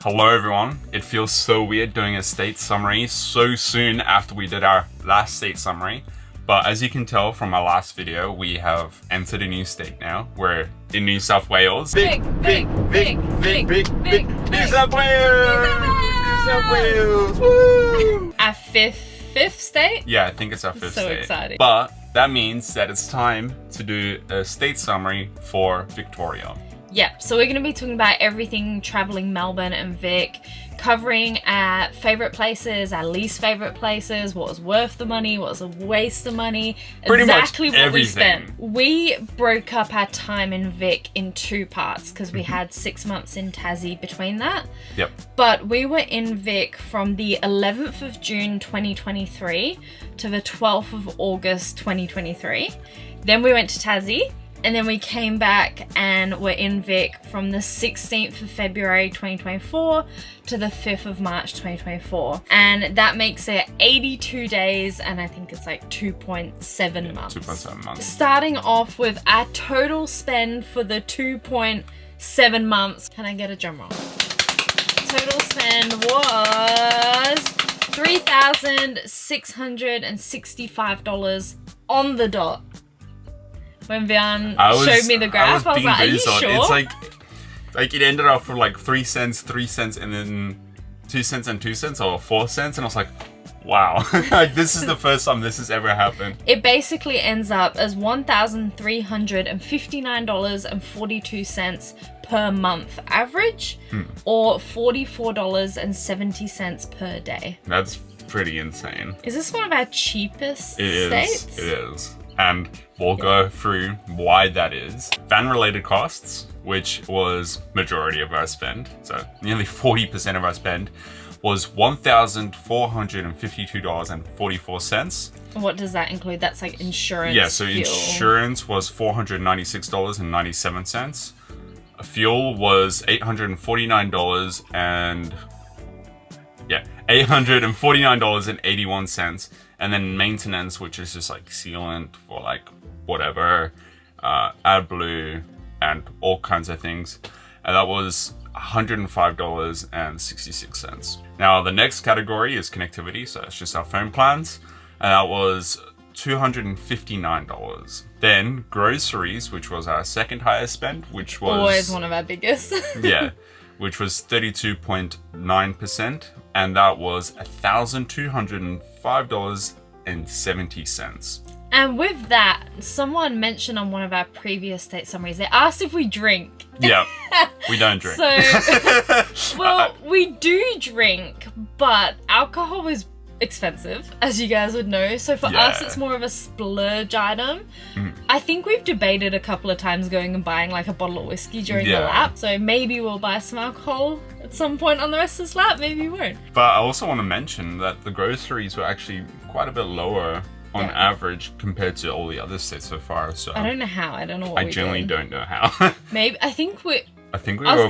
Hello everyone. It feels so weird doing a state summary so soon after we did our last state summary. But as you can tell from my last video, we have entered a new state now. We're in New South Wales. Big New South Wales! New South Wales! Woo! Our fifth state? Yeah, I think it's our fifth state. So exciting. But that means that it's time to do a state summary for Victoria. Yeah, so we're going to be talking about everything traveling Melbourne and Vic, covering our favourite places, our least favourite places, what was worth the money, what was a waste of money, Pretty exactly much what everything. we spent. We broke up our time in Vic in two parts because we had 6 months in Tassie between that. Yep. But we were in Vic from the 11th of June 2023 to the 12th of August 2023. Then we went to Tassie. And then we came back and were in Vic from the 16th of February 2024 to the 5th of March 2024. And that makes it 82 days and I think it's like 2.7 months. 2.7 months. Starting off with our total spend for the 2.7 months. Can I get a drum roll? Total spend was $3,665 on the dot. When Vian showed me the graph, I was like, are you sure? It's like it ended up for like 3 cents, 3 cents, and then 2 cents and 2 cents, or 4 cents, and I was like, wow, like this is the first time this has ever happened. It basically ends up as $1,359.42 per month average, or $44.70 per day. That's pretty insane. Is this one of our cheapest It states? is. And we'll go through why that is. Van-related costs, which was majority of our spend, so nearly 40% of our spend, was $1,452.44. What does that include? That's like insurance. Yeah, so fuel. Insurance was $496.97. Fuel was $849.81. And then maintenance, which is just like sealant for like whatever, AdBlue and all kinds of things. And that was $105.66. Now the next category is connectivity, so it's just our phone plans. And that was $259. Then groceries, which was our second highest spend, which was always one of our biggest. Yeah, which was 32.9%, and that was $1,205.70. And with that, someone mentioned on one of our previous state summaries, they asked if we drink. Yeah, we don't drink. So, well, we do drink, but alcohol is expensive, as you guys would know. So for us, it's more of a splurge item. I think we've debated a couple of times going and buying like a bottle of whiskey during the lap. So maybe we'll buy some alcohol at some point on the rest of this lap. Maybe we won't. But I also want to mention that the groceries were actually quite a bit lower on average compared to all the other states so far. So I don't know how. I don't know what I genuinely don't know how. Maybe I think we were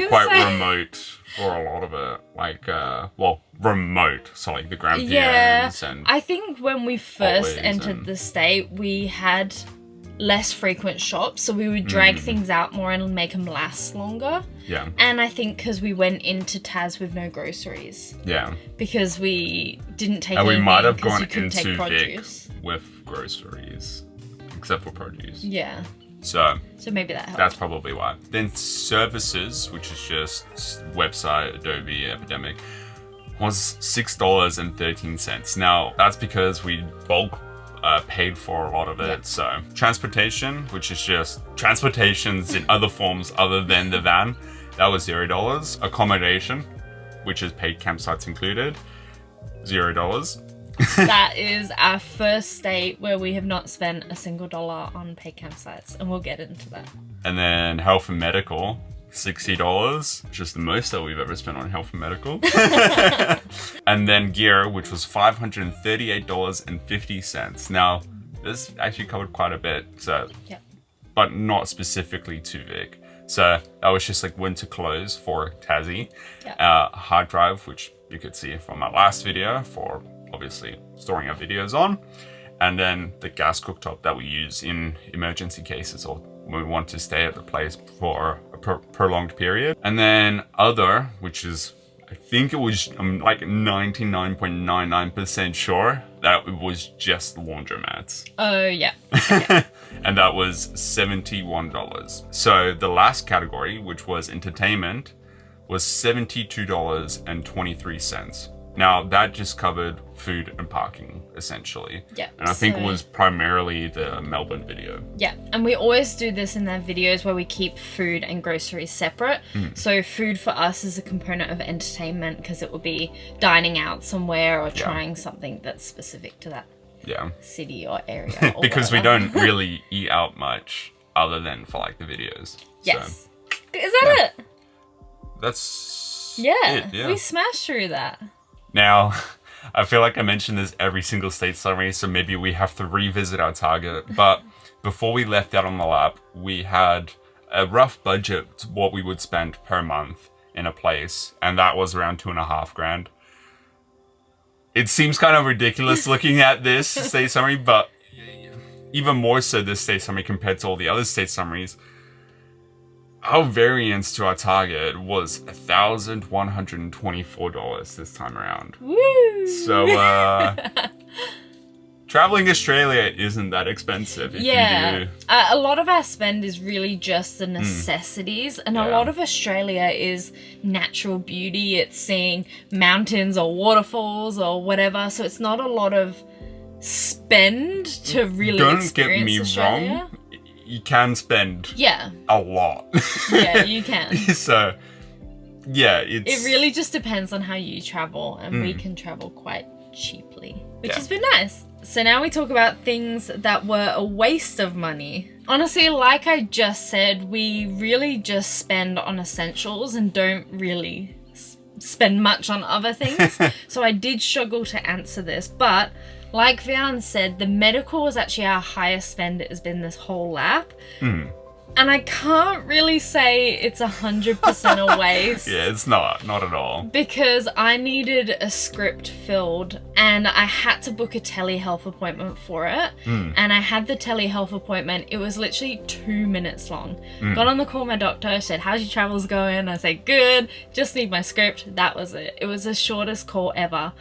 quite remote for a lot of it. Like, remote. So like the Grampians and I think when we first entered and the state, we had less frequent shops. So we would drag things out more and make them last longer. Yeah. And I think because we went into Tas with no groceries. Yeah. Because we didn't take and we anything might have gone into Vic with groceries. Except for produce. Yeah. So maybe that helped. That's probably why. Then services, which is just website, Adobe, Epidemic, was $6.13. Now, that's because we bulk paid for a lot of it. Yep. So transportation, which is just transportations in other forms other than the van, that was $0. Accommodation, which is paid campsites included, $0. That is our first state where we have not spent a single dollar on paid campsites, and we'll get into that. And then health and medical, $60, which is the most that we've ever spent on health and medical. And then gear, which was $538.50. Now, this actually covered quite a bit, so but not specifically to Vic. So that was just like winter clothes for Tassie. Hard drive, which you could see from my last video for obviously storing our videos on. And then the gas cooktop that we use in emergency cases or when we want to stay at the place for a prolonged period. And then other, which is I think it was, I'm like 99.99% sure that it was just laundromats. Oh, yeah. Okay. And that was $71. So the last category, which was entertainment, was $72.23. Now, that just covered food and parking, essentially. Yeah. And I think it was primarily the Melbourne video. Yeah, and we always do this in our videos where we keep food and groceries separate. So food for us is a component of entertainment because it will be dining out somewhere or trying something that's specific to that city or area. Or because whatever. we don't really eat out much other than for like the videos. Yes. So, is that it? that's Yeah. it, yeah. We smashed through that. Now, I feel like I mention this every single state summary, so maybe we have to revisit our target. But before we left out on the lap, we had a rough budget to what we would spend per month in a place, and that was around $2,500. It seems kind of ridiculous looking at this state summary, but even more so this state summary compared to all the other state summaries. Our variance to our target was $1,124 this time around. Woo! So, traveling Australia isn't that expensive if you do. A lot of our spend is really just the necessities, and a lot of Australia is natural beauty. It's seeing mountains or waterfalls or whatever, so it's not a lot of spend to really experience Australia. Wrong. You can spend a lot. Yeah, you can. So, yeah, It really just depends on how you travel, and we can travel quite cheaply, which has been nice. So now we talk about things that were a waste of money. Honestly, like I just said, we really just spend on essentials and don't really spend much on other things. So I did struggle to answer this, but like Vian said, the medical was actually our highest spend it has been this whole lap. And I can't really say it's 100% a waste. Yeah, it's not at all. Because I needed a script filled and I had to book a telehealth appointment for it. And I had the telehealth appointment. It was literally 2 minutes long. Got on the call with my doctor, said, how's your travels going? I said, good, just need my script. That was it. It was the shortest call ever.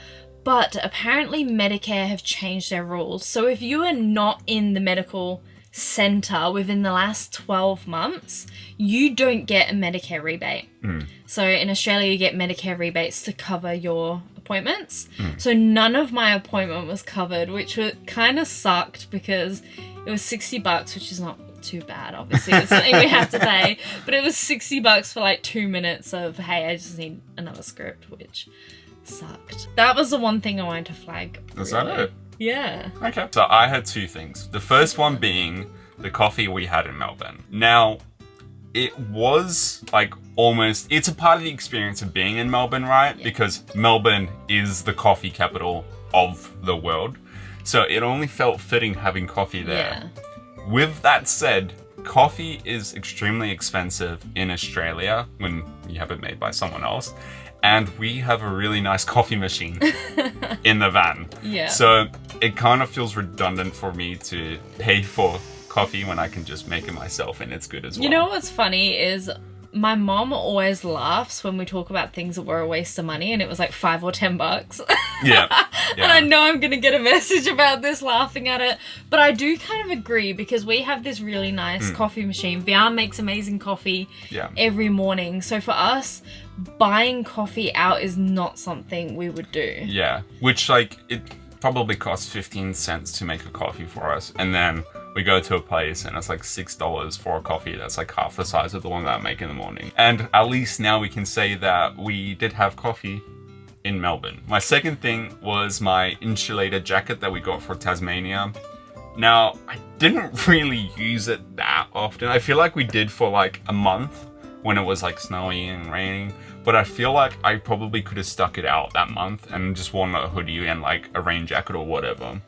But apparently Medicare have changed their rules. So if you are not in the medical centre within the last 12 months, you don't get a Medicare rebate. So in Australia, you get Medicare rebates to cover your appointments. So none of my appointment was covered, which kind of sucked because it was $60, which is not too bad, obviously. It's something we have to pay. But it was $60 for like 2 minutes of, hey, I just need another script, which sucked. That was the one thing I wanted to flag. Is that it? Yeah. Okay. So I had two things. The first one being the coffee we had in Melbourne. Now, it was like almost, it's a part of the experience of being in Melbourne, right? Yeah. Because Melbourne is the coffee capital of the world. So it only felt fitting having coffee there. Yeah. With that said, coffee is extremely expensive in Australia when you have it made by someone else. And we have a really nice coffee machine in the van. Yeah. So it kind of feels redundant for me to pay for coffee when I can just make it myself and it's good as well. You know what's funny is my mom always laughs when we talk about things that were a waste of money and it was like $5 or $10. Yeah. And I know I'm going to get a message about this laughing at it. But I do kind of agree because we have this really nice coffee machine. Vian makes amazing coffee every morning. So for us, buying coffee out is not something we would do. Yeah. Which like it probably costs 15 cents to make a coffee for us. And then we go to a place and it's like $6 for a coffee that's like half the size of the one that I make in the morning. And at least now we can say that we did have coffee in Melbourne. My second thing was my insulated jacket that we got for Tasmania. Now, I didn't really use it that often. I feel like we did for like a month when it was like snowy and raining. But I feel like I probably could have stuck it out that month and just worn a hoodie and like a rain jacket or whatever.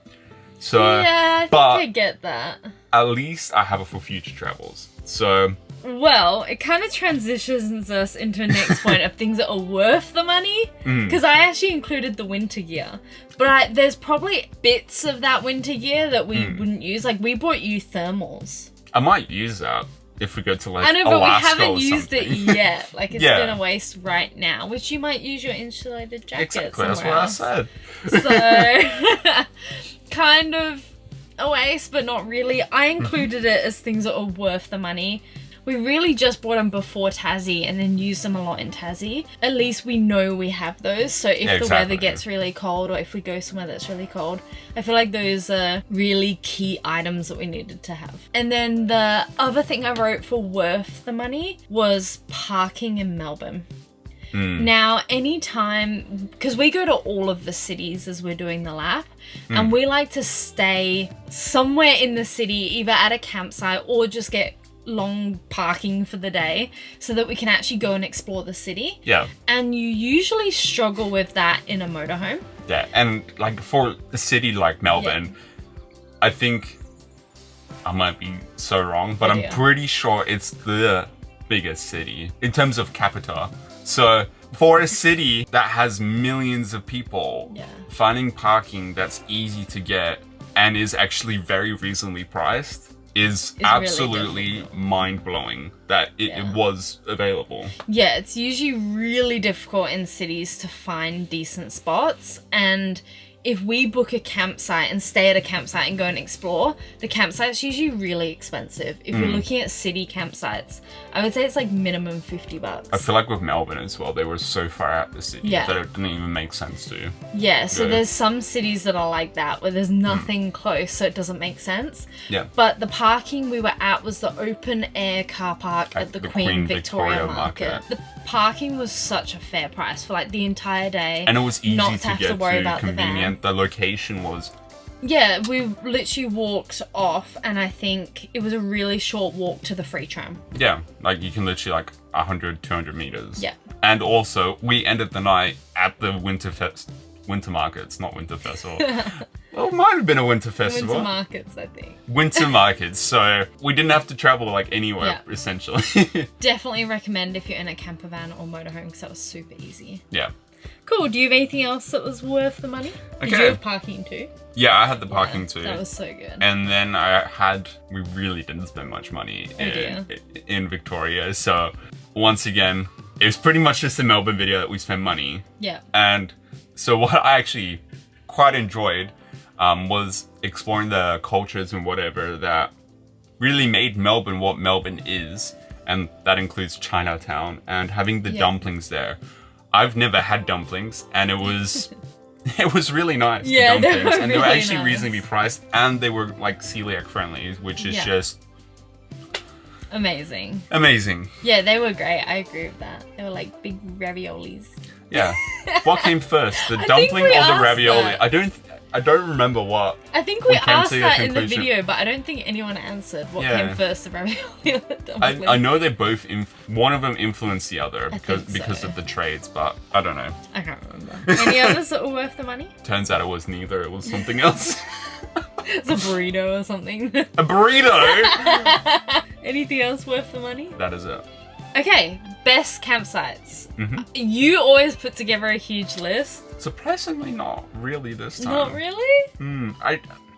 So, yeah, I think I get that. At least I have it for future travels. So, well, it kind of transitions us into the next point of things that are worth the money. Because I actually included the winter gear. But there's probably bits of that winter gear that we wouldn't use. Like, we bought you thermals. I might use that. if we go to like I know, but Alaska we haven't or used something. it yet. Like, it's Yeah. been a waste right now, which you might use your insulated jacket Exactly, that's somewhere what else. I said. So, kind of a waste, but not really. I included it as things that are worth the money. We really just bought them before Tassie and then used them a lot in Tassie. At least we know we have those. So if the weather gets really cold or if we go somewhere that's really cold, I feel like those are really key items that we needed to have. And then the other thing I wrote for worth the money was parking in Melbourne. Now, anytime, because we go to all of the cities as we're doing the lap, and we like to stay somewhere in the city, either at a campsite or just get long parking for the day so that we can actually go and explore the city. Yeah. And you usually struggle with that in a motorhome. Yeah, and like for a city like Melbourne, I think I might be so wrong, but I'm pretty sure it's the biggest city in terms of capita. So for a city that has millions of people, finding parking that's easy to get and is actually very reasonably priced is absolutely really mind-blowing that it was available. Yeah, it's usually really difficult in cities to find decent spots, and if we book a campsite and stay at a campsite and go and explore, the campsite's usually really expensive. If you're looking at city campsites, I would say it's like minimum $50. I feel like with Melbourne as well, they were so far out the city that it didn't even make sense to. Yeah, so there's some cities that are like that, where there's nothing close, so it doesn't make sense. Yeah. But the parking we were at was the open air car park at the Queen Victoria Market. The parking was such a fair price for like the entire day. And it was easy not to have get to worry to, about convenient. The location was... Yeah, we literally walked off, and I think it was a really short walk to the free tram. Yeah, like you can literally like 100, 200 meters. Yeah. And also, we ended the night at the Winter Markets, not Winter Festival. Well, it might have been a Winter Festival. Winter Markets, I think. Winter Markets, so we didn't have to travel like anywhere, essentially. Definitely recommend if you're in a camper van or motorhome, because that was super easy. Yeah. Cool, do you have anything else that was worth the money? Did you have parking too? Yeah, I had the parking too. That was so good. And then we really didn't spend much money in Victoria. So once again, it was pretty much just a Melbourne video that we spent money. Yeah. And so what I actually quite enjoyed was exploring the cultures and whatever that really made Melbourne what Melbourne is. And that includes Chinatown and having the dumplings there. I've never had dumplings, and it was really nice. Yeah, the dumplings, and they were really actually nice. reasonably priced, and they were like celiac friendly, which is just amazing. Amazing. Yeah, they were great. I agree with that. They were like big raviolis. Yeah. What came first, the I think dumpling or we the asked ravioli? that. I don't remember what. I think we came asked to the that in the conclusion. video, but I don't think anyone answered what Yeah. came first, the ravioli or the dumpling. I know they both. One of them influenced the other think because so. of the trades, but I don't know. I can't remember. Any others that were worth the money? Turns out it was neither. It was something else. It's a burrito or something. A burrito. Anything else worth the money? That is it. Okay, best campsites. Mm-hmm. You always put together a huge list. Surprisingly, not really this time. Not really?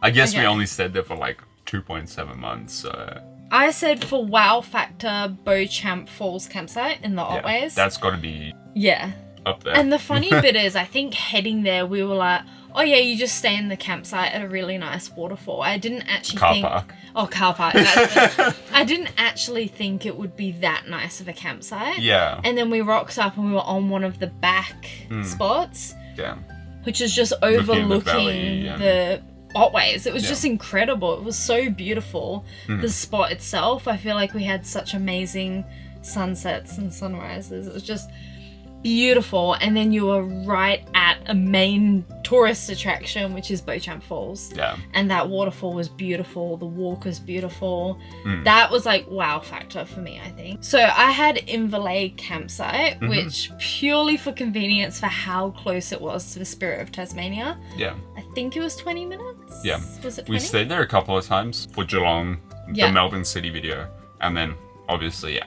I guess we Okay. only stayed there for like 2.7 months, so... I said for wow factor, Beauchamp Falls campsite in the Otways. That's got to be Yeah. up there. And the funny bit is, I think heading there, we were like, oh yeah, you just stay in the campsite at a really nice waterfall. I didn't actually Car think... park. Oh, car park. That's it. I didn't actually think it would be that nice of a campsite. Yeah. And then we rocked up and we were on one of the back spots, Yeah. which is just Looking at the overlooking valley, the Otways. It was Yeah. just incredible. It was so beautiful. The spot itself, I feel like we had such amazing sunsets and sunrises. It was just beautiful. And then you were right at a main tourist attraction, which is Beauchamp Falls. Yeah. And that waterfall was beautiful. The walk was beautiful. That was like wow factor for me, I think. So I had Inverleigh campsite, which purely for convenience for how close it was to the Spirit of Tasmania. Yeah. I think it was 20 minutes. Yeah. Was it 20? We stayed there a couple of times for Geelong, Yeah. the Melbourne City video, and then obviously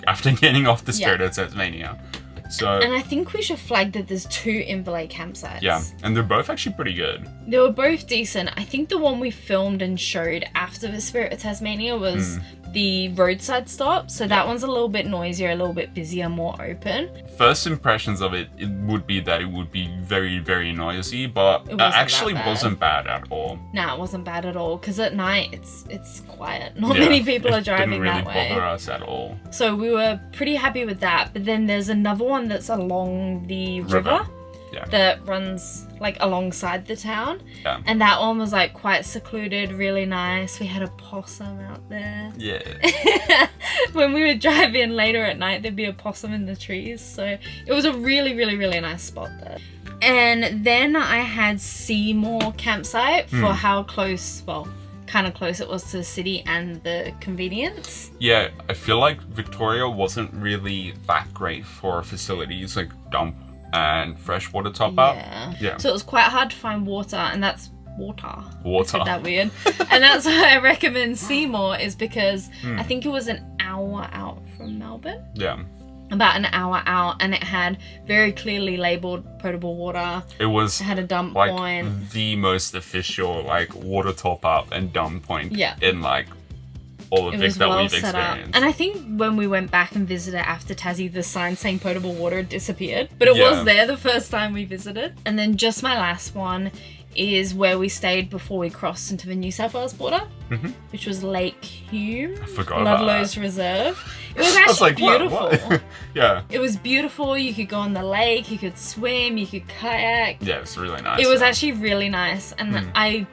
after getting off the Strait of Tasmania. So And I think we should flag that there's 2 Inverleigh campsites. yeah, and they're both actually pretty good. They were both decent. I think the one we filmed and showed after the Spirit of Tasmania was the roadside stop. So that one's a little bit noisier, a little bit busier, more open. First impressions of it would be that it would be very, very noisy, but it actually wasn't bad at all. No, it wasn't bad at all, because at night it's quiet. Not many people are driving that way. It didn't really bother us at all. So we were pretty happy with that. But then there's another one that's along the river. That runs like alongside the town. Yeah. And that one was like quite secluded, really nice. We had a possum out there. Yeah. When we would drive in later at night, there'd be a possum in the trees. So it was a really, really, really nice spot there. And then I had Seymour campsite for how close, well, kind of close it was to the city and the convenience. Yeah, I feel like Victoria wasn't really that great for facilities like dump and freshwater top up. Yeah. So it was quite hard to find water, and that's water. I said that weird. And that's why I recommend Seymour, is because I think it was an hour out from Melbourne. Yeah. About an hour out, and it had very clearly labelled potable water. It had a dump like point. The most official like water top up and dump point in like all of Vic that we've experienced. And I think when we went back and visited after Tassie, the sign saying potable water had disappeared. But it was there the first time we visited. And then just my last one is where we stayed before we crossed into the New South Wales border, which was Lake Hume. I forgot about Ludlow's Reserve. It was actually beautiful. What? Yeah. It was beautiful. You could go on the lake, you could swim, you could kayak. Yeah, it was really nice. It was actually really nice. And I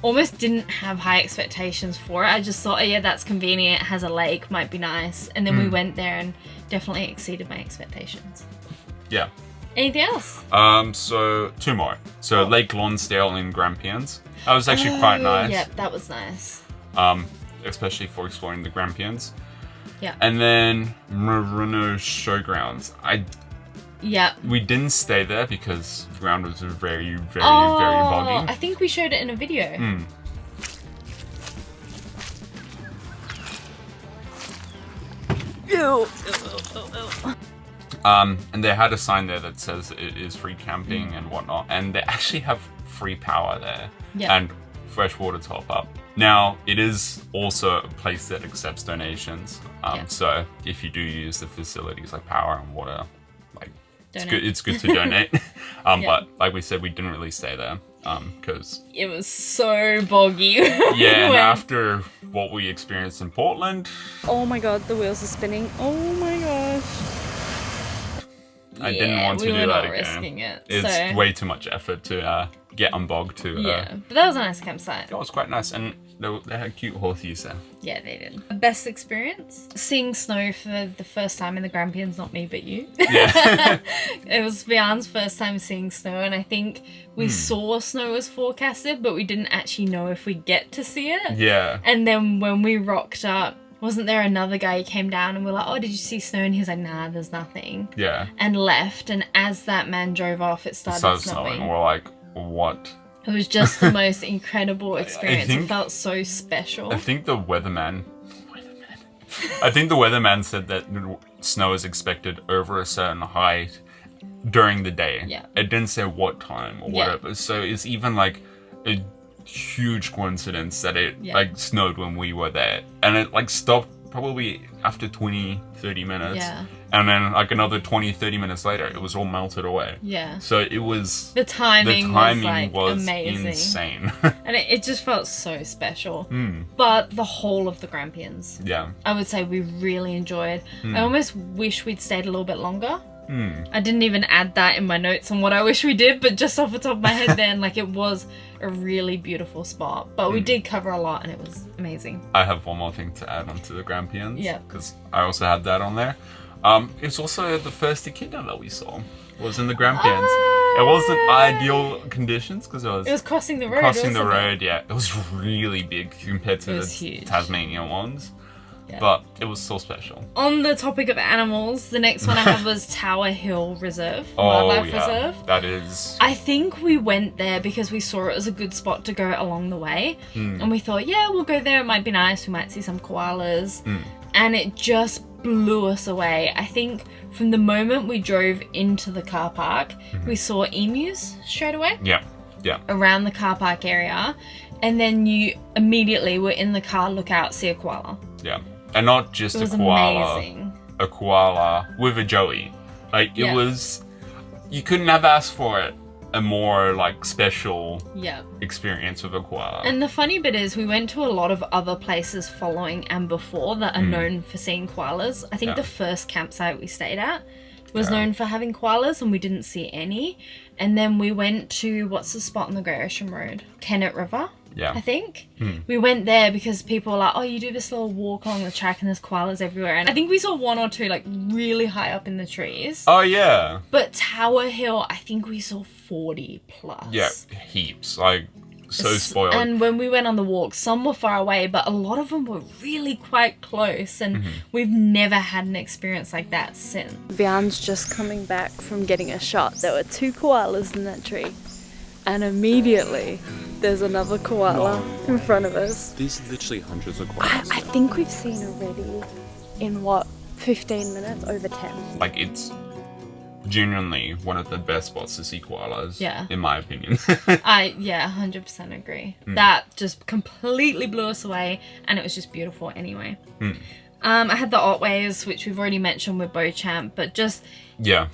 almost didn't have high expectations for it. I just thought, oh yeah, that's convenient, it has a lake, might be nice. And then we went there and definitely exceeded my expectations. Yeah. Anything else? So 2 more. So Lake Lonsdale in Grampians. That was actually quite nice. Yep, that was nice. Especially for exploring the Grampians. Yeah. And then Marino Showgrounds. We didn't stay there because the ground was very, very boggy. I think we showed it in a video. And they had a sign there that says it is free camping and whatnot. And they actually have free power there and fresh water top up. Now, it is also a place that accepts donations. So if you do use the facilities like power and water, like it's good to donate. But like we said, we didn't really stay there because it was so boggy. And after what we experienced in Portland. Oh my god, the wheels are spinning. Oh my gosh. I didn't want to do that again. We were not risking it. It's way too much effort to get unbogged to. But that was a nice campsite. It was quite nice, and they had cute horses there. Yeah, they did. Best experience? Seeing snow for the first time in the Grampians, not me, but you. Yeah. It was Vian's first time seeing snow, and I think we saw snow was forecasted, but we didn't actually know if we'd get to see it. Yeah. And then when we rocked up, wasn't there another guy who came down and we're like, oh, did you see snow? And he was like, nah, there's nothing. Yeah. And left, and as that man drove off, it started snowing. We're like, what? It was just the most incredible experience. It felt so special. I think the weatherman said that snow is expected over a certain height during the day. Yeah. It didn't say what time or whatever. So it's even like a huge coincidence that it like snowed when we were there. And it like stopped probably after 20-30 minutes. Yeah. And then like another 20-30 minutes later, it was all melted away. Yeah. So it was... The timing was amazing. Insane. And it just felt so special. But the whole of the Grampians, I would say we really enjoyed. I almost wish we'd stayed a little bit longer. I didn't even add that in my notes on what I wish we did, but just off the top of my head then, like it was a really beautiful spot. But we did cover a lot and it was amazing. I have one more thing to add onto the Grampians. Yeah. Because I also had that on there. It's also the first echidna that we saw was in the Grampians. It wasn't ideal conditions because it was crossing the road. It was really big compared to the Tasmanian ones. Yeah. But it was so special. On the topic of animals, the next one I have was Tower Hill Reserve, Wildlife Reserve. That is... I think we went there because we saw it as a good spot to go along the way. And we thought, yeah, we'll go there. It might be nice. We might see some koalas. And it just blew us away. I think from the moment we drove into the car park, we saw emus straight away. Yeah. Around the car park area. And then you immediately were in the car, look out, see a koala. Yeah. And not just It was a koala. amazing. A koala with a joey. Like, it was... You couldn't have asked for it. A more, like, special experience with a koala. And the funny bit is we went to a lot of other places following and before that are known for seeing koalas. I think the first campsite we stayed at was known for having koalas and we didn't see any. And then we went to, what's the spot on the Great Ocean Road? Kennett River, I think. We went there because people were like, oh, you do this little walk along the track and there's koalas everywhere. And I think we saw one or two, like, really high up in the trees. Oh, yeah. But Tower Hill, I think we saw 40 plus. Yeah, heaps. Like, so spoiled. And when we went on the walk, some were far away, but a lot of them were really quite close. And we've never had an experience like that since. Vian's just coming back from getting a shot. There were 2 koalas in that tree. And immediately, there's another koala in front of us. These are literally hundreds of koalas. I think we've seen already in, 15 minutes? Over 10. Like, it's genuinely one of the best spots to see koalas, in my opinion. I 100% agree. That just completely blew us away, and it was just beautiful anyway. I had the Otways, which we've already mentioned with Beauchamp, but just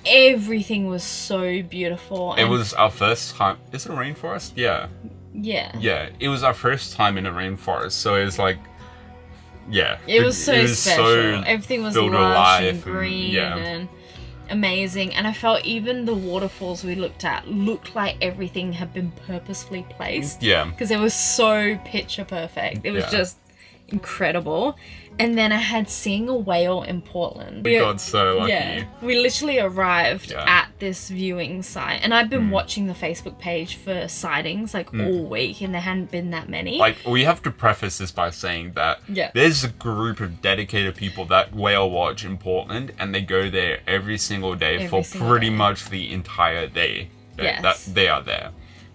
everything was so beautiful. It was our first time. Is it a rainforest? Yeah. Yeah, it was our first time in a rainforest, so it's like, it was so special. Everything was lush and green and and amazing. And I felt even the waterfalls we looked at looked like everything had been purposefully placed. Yeah. Because it was so picture perfect. It was just incredible. And then I had seeing a whale in Portland. We got so lucky. Yeah, we literally arrived at this viewing site, and I've been watching the Facebook page for sightings like all week, and there hadn't been that many. Like, we have to preface this by saying that there's a group of dedicated people that whale watch in Portland, and they go there every single day for pretty much the entire day that they are there.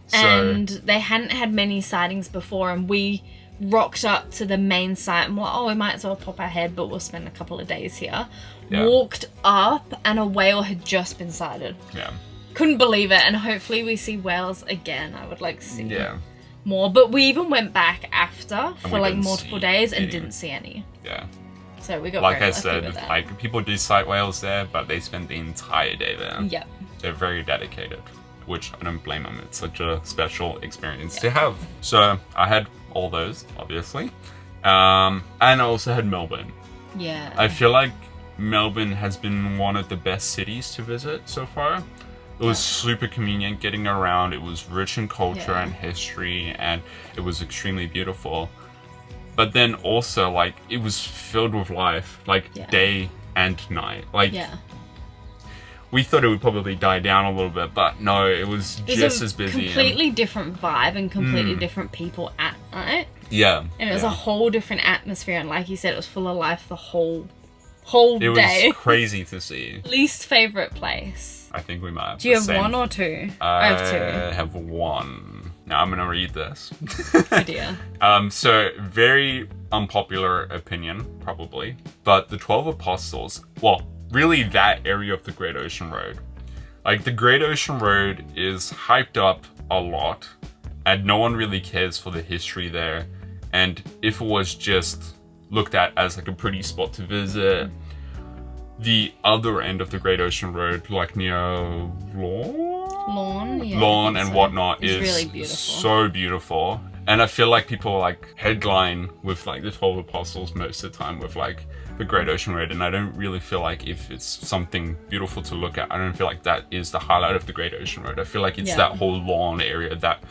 So, and they hadn't had many sightings before, and we rocked up to the main site and we're like, oh, we might as well pop our head, but we'll spend a couple of days here. Walked up and a whale had just been sighted. Couldn't believe it, and hopefully we see whales again. I would like to see more, but we even went back after for like multiple days and didn't see any. So we got like very I said, with that. like, people do sight whales there, but they spend the entire day there. They're very dedicated, which I don't blame them. It's such a special experience to have. So I had all those, obviously, and I also had Melbourne. I feel like Melbourne has been one of the best cities to visit so far. It was super convenient getting around. It was rich in culture and history, and it was extremely beautiful. But then also, like, it was filled with life, like day and night. Like, we thought it would probably die down a little bit, but no, it was just as busy. Completely different vibe and completely different people at night. And it was a whole different atmosphere, and like you said, it was full of life the whole day. It was crazy to see. Least favorite place? I think we might have Do you have one or two? I have two. I have one. Now I'm gonna read this. Oh dear. So very unpopular opinion, probably, but the 12 Apostles, well, really that area of the Great Ocean Road. Like, the Great Ocean Road is hyped up a lot, and no one really cares for the history there. And if it was just looked at as like a pretty spot to visit, the other end of the Great Ocean Road, like near Lawn and whatnot, is really beautiful. So beautiful. And I feel like people like headline with like the 12 Apostles most of the time with like the Great Ocean Road, and I don't really feel like if it's something beautiful to look at, I don't feel like that is the highlight of the Great Ocean Road. I feel like it's that whole lawn area, that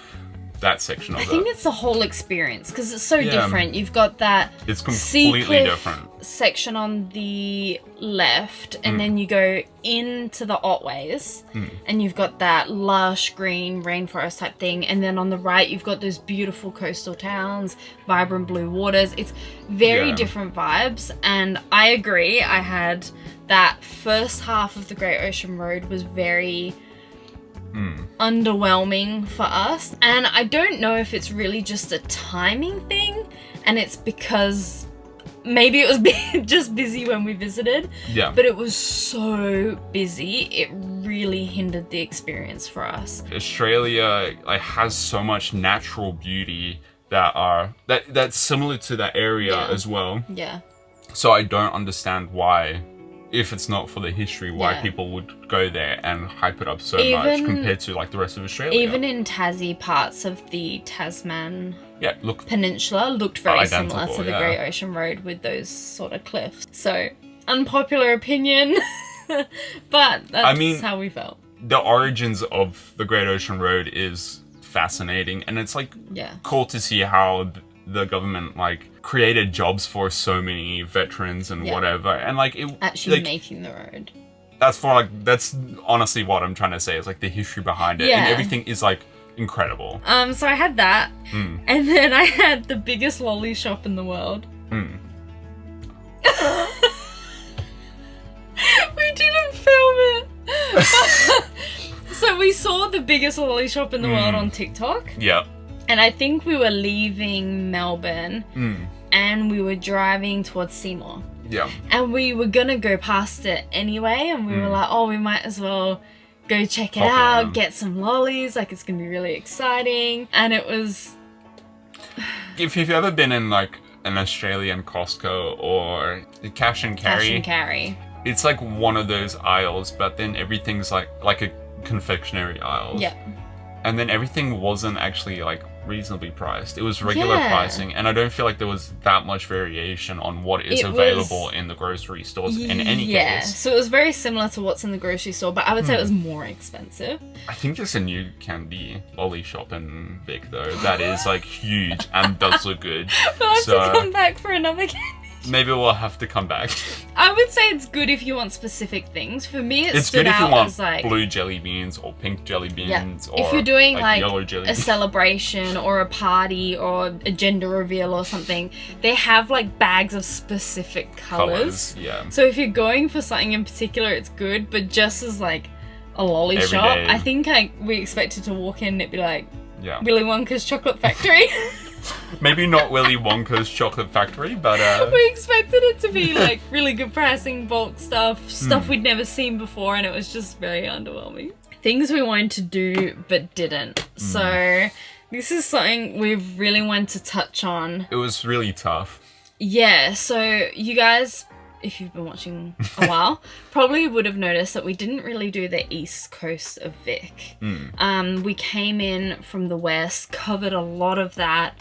section of it. I think it's the whole experience because it's so different. You've got that it's completely different section on the left, and then you go into the Otways, and you've got that lush green rainforest type thing, and then on the right you've got those beautiful coastal towns, vibrant blue waters. It's very different vibes, and I agree. I had that first half of the Great Ocean Road was very underwhelming for us, and I don't know if it's really just a timing thing, and it's because maybe it was just busy when we visited, but it was so busy it really hindered the experience for us. Australia like has so much natural beauty that's similar to that area as well. So I don't understand why, if it's not for the history, why Yeah. people would go there and hype it up so much Even- compared to like the rest of Australia. Even in Tassie, parts of the Tasman Yeah, look, Peninsula looked very Identical, similar to the yeah. Great Ocean Road with those sort of cliffs. So, unpopular opinion, but that's how we felt. the origins of the Great Ocean Road is fascinating, and it's like Yeah. cool to see how the government like created jobs for so many veterans and Yeah. whatever, and like it Actually like, making the road. that's honestly what I'm trying to say is like the history behind it, and Yeah. everything is like incredible. So I had that, and then I had the biggest lolly shop in the world. We didn't film it. So we saw the biggest lolly shop in the world on TikTok, Yeah. and I think we were leaving Melbourne, and we were driving towards Seymour. Yeah. And we were gonna go past it anyway, and we were like, oh, we might as well go check it Pop out, around. get some lollies, like it's gonna be really exciting. And it was, If you've ever been in like an Australian Costco or a cash and cash and carry. it's like one of those aisles, but then everything's like a confectionery aisle. Yeah. And then everything wasn't actually like reasonably priced. It was regular Yeah. pricing, and I don't feel like there was that much variation on what is It available was- in the grocery stores in any Yeah, case. so it was very similar to what's in the grocery store, but I would say it was more expensive. I think there's a new candy lolly shop in Vic though that is like huge and does look good. We'll have So to come back for another candy. maybe we'll have to come back. I would say it's good if you want specific things. For me, it It's stood good if out you want as like blue jelly beans or pink jelly beans or if you're doing like yellow jelly a beans. celebration or a party or a gender reveal or something, they have like bags of specific colors. Yeah. So if you're going for something in particular, it's good. But just as like a lolly Every shop, day. I think we expected to walk in and it'd be like Yeah. Willy Wonka's chocolate factory. Maybe not Willy Wonka's chocolate factory, but We expected it to be like really good pricing, bulk stuff we'd never seen before, and it was just very underwhelming. Things we wanted to do but didn't. So this is something we've really wanted to touch on. it was really tough. Yeah, so you guys, if you've been watching a while, probably would have noticed that we didn't really do the east coast of Vic. We came in from the west, covered a lot of that,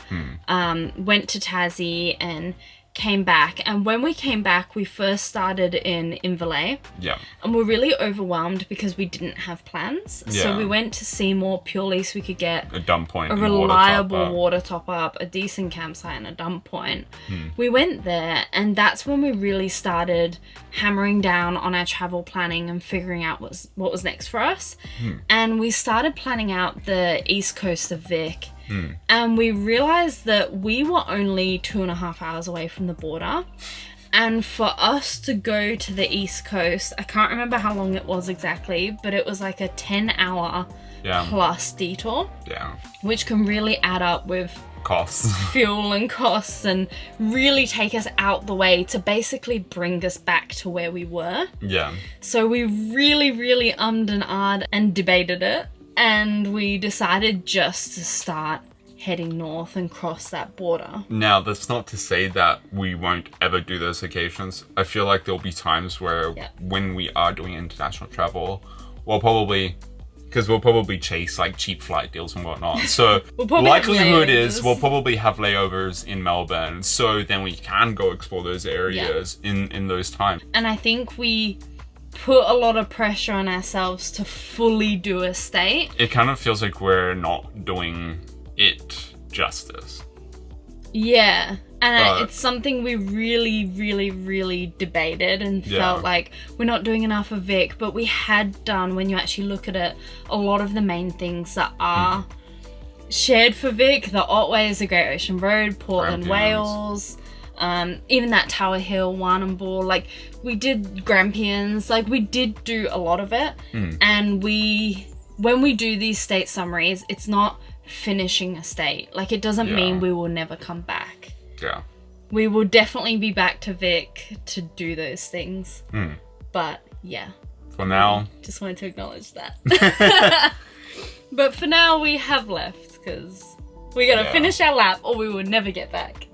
went to Tassie and came back. And when we came back, we first started in Inverleigh. Yeah. And we're really overwhelmed because we didn't have plans. So Yeah. we went to Seymour purely so we could get A dump point. a and reliable water water top up, a decent campsite and a dump point. We went there, and that's when we really started hammering down on our travel planning and figuring out what was next for us. And we started planning out the east coast of Vic. And we realized that we were only 2.5 hours away from the border. And for us to go to the east coast, I can't remember how long it was exactly, but it was like a 10-hour Yeah. plus detour, Yeah. which can really add up with Costs. fuel and costs and really take us out the way to basically bring us back to where we were. Yeah. So we really, really ummed and ahed and debated it, and we decided just to start heading north and cross that border. Now, that's not to say that we won't ever do those occasions. I feel like there'll be times where when we are doing international travel, we'll probably chase like cheap flight deals and whatnot. So We'll probably have likelihood is layovers. we'll probably have layovers in Melbourne. So then we can go explore those areas in those times. And I think we put a lot of pressure on ourselves to fully do a state. It kind of feels like we're not doing it justice. Yeah. And But- it's something we really, really, really debated and felt like we're not doing enough of Vic, but we had done, when you actually look at it, a lot of the main things that are shared for Vic. The Otways, the Great Ocean Road, Portland, Grampians. Wales, even that Tower Hill, Warrnambool, like we did Grampians, like we did do a lot of it. And when we do these state summaries, it's not finishing a state. Like it doesn't mean we will never come back. Yeah. We will definitely be back to Vic to do those things. But yeah, For now, just wanted to acknowledge that. But for now, we have left because we gotta finish our lap or we will never get back.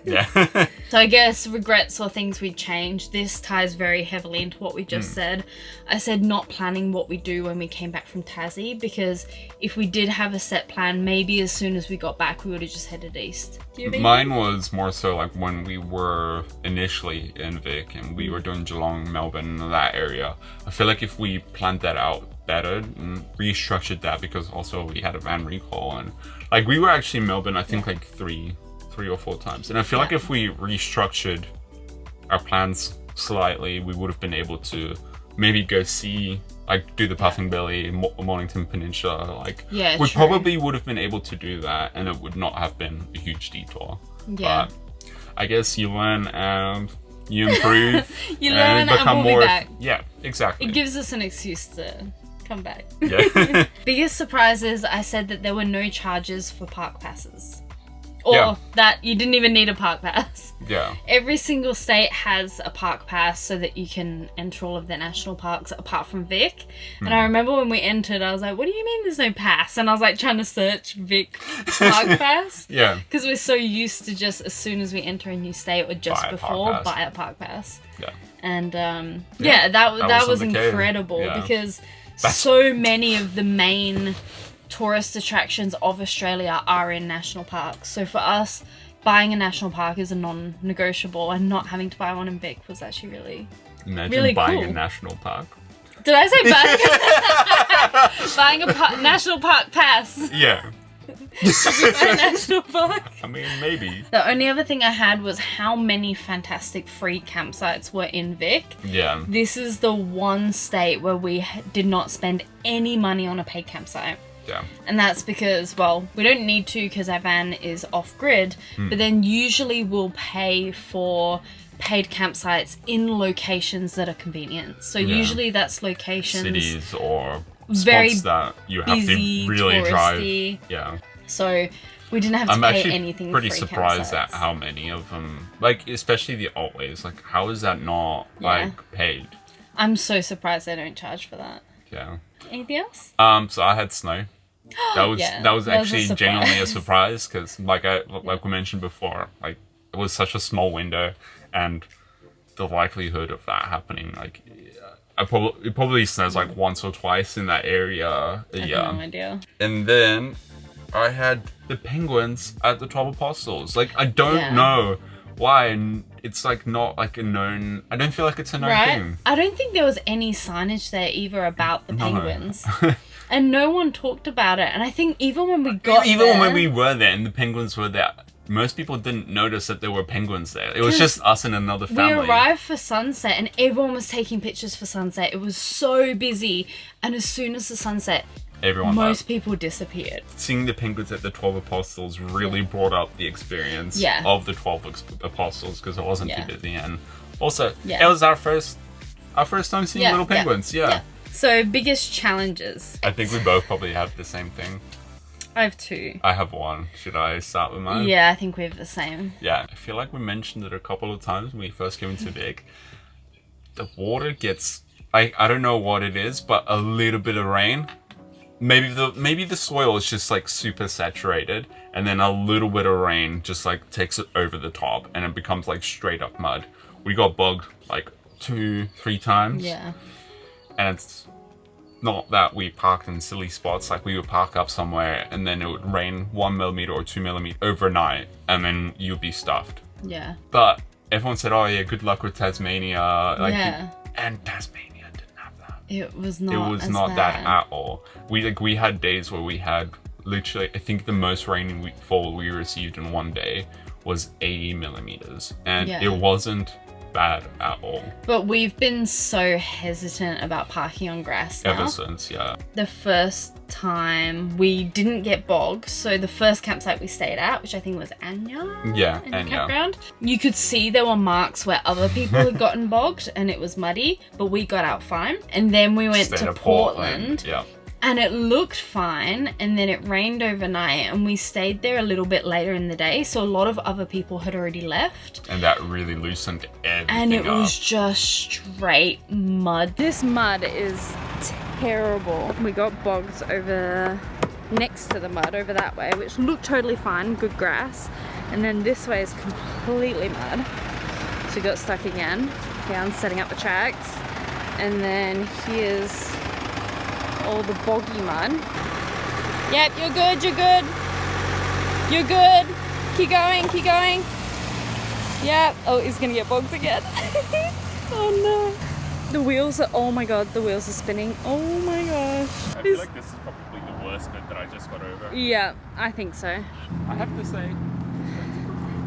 Yeah. So I guess regrets or things we'd change. This ties very heavily into what we just said. I said not planning what we do when we came back from Tassie, because if we did have a set plan, maybe as soon as we got back, we would have just headed east. Do you think? Mine was more so like when we were initially in Vic and we were doing Geelong, Melbourne, that area. I feel like if we planned that out better and restructured that, because also we had a van recall and like we were actually in Melbourne, I think like three or four times. And I feel like if we restructured our plans slightly, we would have been able to maybe go see, like do the Puffing Billy, Mornington Peninsula. Like we probably would have been able to do that and it would not have been a huge detour. Yeah. But I guess you learn and you improve. You learn and we'll be back. Yeah, exactly. It gives us an excuse to come back. Yeah. Biggest surprises, I said that there were no charges for park passes. Or that you didn't even need a park pass. Yeah. Every single state has a park pass so that you can enter all of their national parks apart from Vic. And I remember when we entered, I was like, what do you mean there's no pass? And I was like trying to search Vic park pass. Yeah. Because we're so used to just as soon as we enter a new state or just buy a park pass. Yeah. And that was incredible because so many of the main tourist attractions of Australia are in national parks. So for us, buying a national park is a non-negotiable, and not having to buy one in Vic was actually really buying cool. a national park. Did I say buying a national park pass? Yeah. A national park. I mean, maybe. The only other thing I had was how many fantastic free campsites were in Vic. Yeah. This is the one state where we did not spend any money on a paid campsite. Yeah. And that's because, well, we don't need to because our van is off-grid, but then usually we'll pay for paid campsites in locations that are convenient. So usually that's locations... cities or very spots that you have busy, to really touristy. drive. Yeah. So we didn't have to pay anything for free pretty surprised campsites. at how many of them, like, especially the Otways, like, how is that not, like, paid? I'm so surprised they don't charge for that. Yeah. Anything else? So I had snow. That was actually genuinely a surprise because, like we mentioned before, like it was such a small window, and the likelihood of that happening, like, it probably snows like once or twice in that area. I have no idea. And then I had the penguins at the 12 Apostles. Like I don't know why, and it's like not like a known. I don't feel like it's a known thing. I don't think there was any signage there either about the penguins. And no one talked about it. And I think even when we got there... when we were there and the penguins were there, most people didn't notice that there were penguins there. It was just us and another family. We arrived for sunset and everyone was taking pictures for sunset. It was so busy. And as soon as the sunset, most people disappeared. Seeing the penguins at the 12 Apostles really brought up the experience of the 12 Apostles because it wasn't too busy. And also, it was our first time seeing little penguins. Yeah. So, biggest challenges. I think we both probably have the same thing. I have two. I have one. Should I start with mine? Yeah, I think we have the same. Yeah, I feel like we mentioned it a couple of times when we first came into Vic. The water gets, I don't know what it is, but a little bit of rain. Maybe the soil is just like super saturated, and then a little bit of rain just like takes it over the top, and it becomes like straight up mud. We got bugged like 2-3 times. Yeah. And it's not that we parked in silly spots, like we would park up somewhere and then it would rain 1 millimeter or 2 millimeters overnight and then you'd be stuffed. Yeah. But everyone said, oh yeah, good luck with Tasmania. And Tasmania didn't have that. It was not bad. That at all. We had days where we had literally, I think the most rainfall we received in one day was 80 millimeters. And it wasn't bad at all. But we've been so hesitant about parking on grass now. Ever since, The first time we didn't get bogged, so the first campsite we stayed at, which I think was Anya campground, you could see there were marks where other people had gotten bogged and it was muddy, but we got out fine. And then we went to Portland. And it looked fine, and then it rained overnight, and we stayed there a little bit later in the day, so a lot of other people had already left. And that really loosened everything And it was just straight mud. This mud is terrible. We got bogged over next to the mud over that way, which looked totally fine, good grass. And then this way is completely mud. So we got stuck again. Down setting up the tracks. And then here's all the boggy mud. Yep, you're good, you're good. You're good. Keep going, keep going. Yep. Oh, he's gonna get bogged again. Oh no. The wheels are, oh my god, the wheels are spinning. Oh my gosh. I feel like this is probably the worst bit that I just got over. Yeah, I think so. I have to say,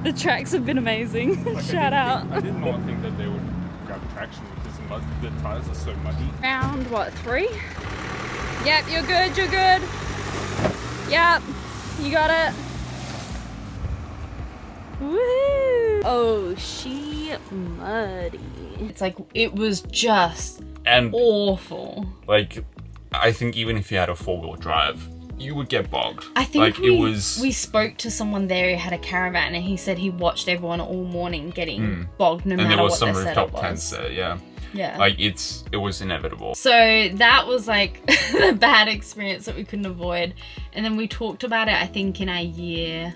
The tracks have been amazing. like, Shout out. I did not think that they would grab traction because the tires are so muddy. Round what, 3? Yep, you're good, you're good. Yep, you got it. Woo! Oh, she muddy. It's like, it was just And awful. like, I think even if you had a 4-wheel drive, you would get bogged. I think like, we spoke to someone there who had a caravan, and he said he watched everyone all morning getting bogged no and matter there was what some their setup rooftop tents was. there, yeah. Yeah. Like, it was inevitable. So that was like a bad experience that we couldn't avoid. And then we talked about it, I think, in our year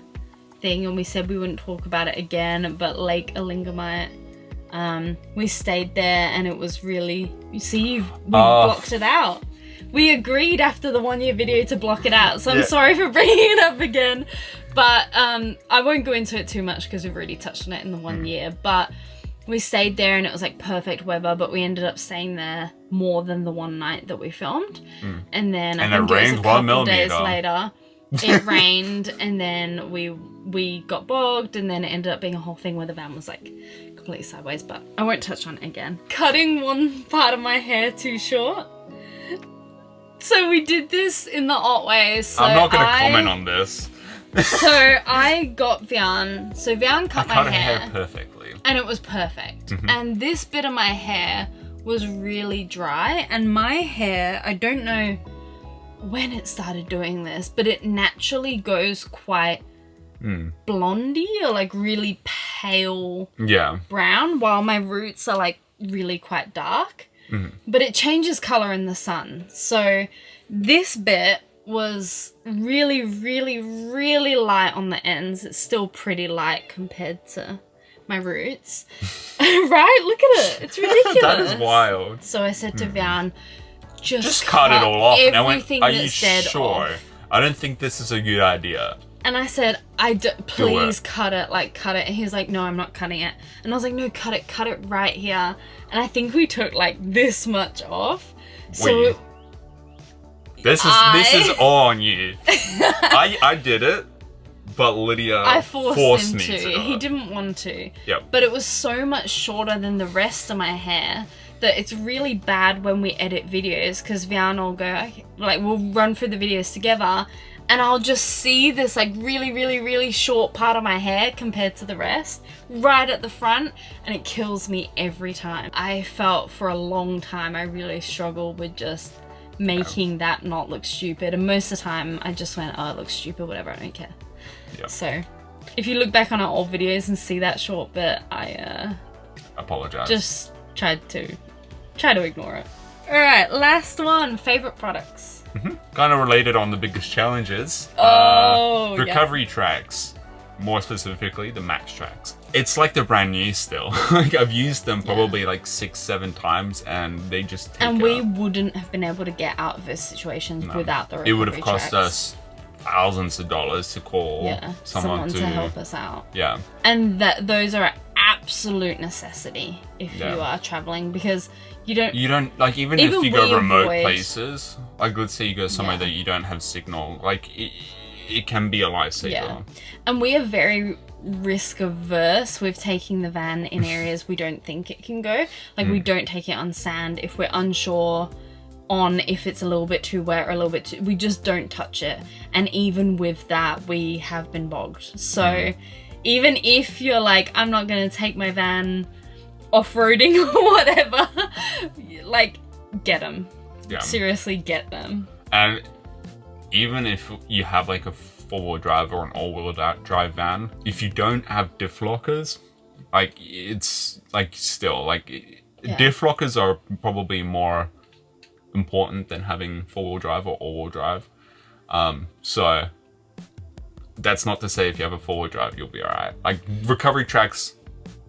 thing, and we said we wouldn't talk about it again, but Lake Alingamite, we stayed there, and it was really, you see, we blocked it out. We agreed after the 1-year video to block it out, so I'm sorry for bringing it up again, but I won't go into it too much because we've already touched on it in the 1 year. But we stayed there, and it was like perfect weather, but we ended up staying there more than the one night that we filmed. And then I think it was a couple days later, it rained, and then we got bogged, and then it ended up being a whole thing where the van was like completely sideways, but I won't touch on it again. Cutting one part of my hair too short. So we did this in the Otway. So I'm not going to comment on this. So I got Vian. So Vian cut my hair perfectly. and it was perfect. And this bit of my hair was really dry, and my hair, I don't know when it started doing this, but it naturally goes quite blondie or like really pale brown, while my roots are like really quite dark. But it changes color in the sun. So this bit was really, really, really light on the ends. It's still pretty light compared to my roots. Right? Look at it. It's ridiculous. That is wild. So I said to Vian, just cut it all off. And I went, everything are you that's dead sure? off. I don't think this is a good idea. And I said, please cut it, like cut it. And he was like, no, I'm not cutting it. And I was like, no, cut it right here. And I think we took like this much off. So this is all on you. I did it, but Lydia I forced him me to. He didn't want to. Yep. But it was so much shorter than the rest of my hair that it's really bad when we edit videos, because Vian will go, okay, like we'll run through the videos together, and I'll just see this like really, really, really short part of my hair compared to the rest right at the front, and it kills me every time. I felt for a long time I really struggled with just making that not look stupid, and most of the time I just went, oh, it looks stupid, whatever, I don't care. Yep. So if you look back on our old videos and see that short bit, I apologize. just try to ignore it. All right, last one, favorite products. Kind of related on the biggest challenges. Recovery tracks, more specifically the max tracks. It's like they're brand new still. Like I've used them probably like 6-7 times, and they just take and we wouldn't have been able to get out of those situations without the recovery It would have cost tracks. us thousands of dollars to call someone to help us out. Yeah. And those are absolute necessity if you are traveling, because you don't like, even if you go remote avoid places, like let's say you go somewhere that you don't have signal, like it can be a lifesaver. Yeah. And we are very risk averse with taking the van in areas we don't think it can go. Like we don't take it on sand if we're unsure on if it's a little bit too wet or a little bit too, we just don't touch it. And even with that, we have been bogged. So even if you're like, I'm not going to take my van off-roading or whatever, like, get them. Yeah. Seriously, get them. And even if you have like a 4-wheel drive or an all-wheel drive van, if you don't have diff lockers, like it's like still like diff lockers are probably more important than having 4-wheel drive or all-wheel drive. So that's not to say if you have a 4-wheel drive, you'll be alright. Like, recovery tracks,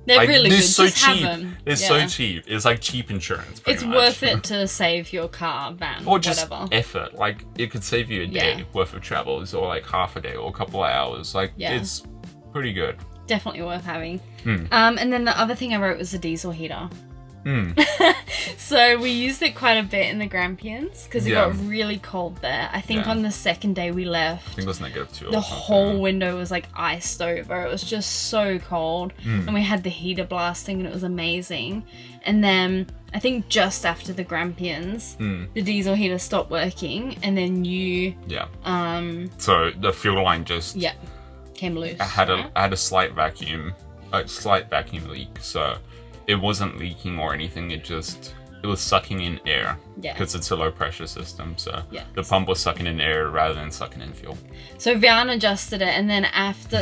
They're like, really they're good. so Just have cheap. them. They're so cheap. It's like cheap insurance. It's much. worth it to save your car, van, Or just whatever. effort. Like, it could save you a day worth of travels, or like half a day, or a couple of hours. Like, it's pretty good. Definitely worth having. And then the other thing I wrote was a diesel heater. So we used it quite a bit in the Grampians because it got really cold there. I think on the second day we left, I think it was -2. the whole window was like iced over. It was just so cold. And we had the heater blasting and it was amazing. And then I think just after the Grampians, the diesel heater stopped working, and then you so the fuel line just came loose. I had a slight vacuum leak, so it wasn't leaking or anything. It was sucking in air because it's a low pressure system. So the pump was sucking in air rather than sucking in fuel. So Vian adjusted it, and then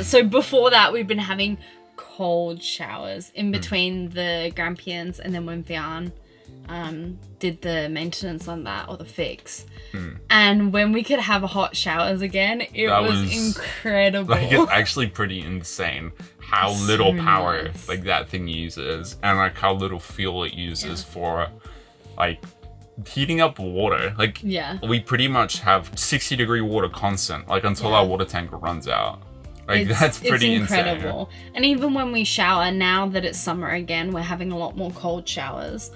so before that we've been having cold showers in between the Grampians, and then when Vian did the maintenance on that, or the fix. And when we could have hot showers again, it was incredible. Like, it's actually pretty insane how little power like that thing uses, and like how little fuel it uses for like heating up water. Like, we pretty much have 60-degree water constant, like until our water tank runs out. Like, that's pretty incredible. insane. And even when we shower, now that it's summer again, we're having a lot more cold showers.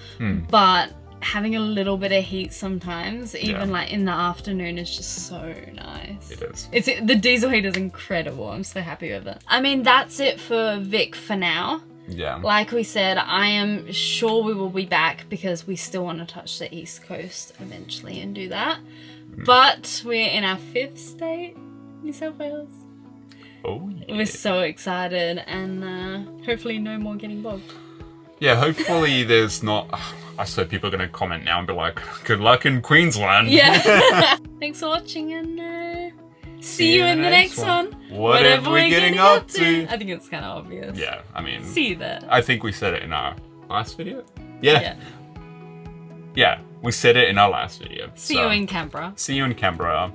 But having a little bit of heat sometimes, even like in the afternoon, is just so nice. It is. The diesel heater is incredible. I'm so happy with it. I mean, that's it for Vic for now. Yeah. Like we said, I am sure we will be back because we still want to touch the East Coast eventually and do that. But we're in our 5th state, New South Wales. Oh, yeah. We're so excited, and hopefully no more getting bogged. Yeah, hopefully there's not... I swear people are going to comment now and be like, good luck in Queensland. Yeah. Thanks for watching, and see you in the next one. Whatever we're getting up to. I think it's kind of obvious. Yeah, I mean... See you there. I think we said it in our last video. Yeah, we said it in our last video. See you in Canberra. See you in Canberra.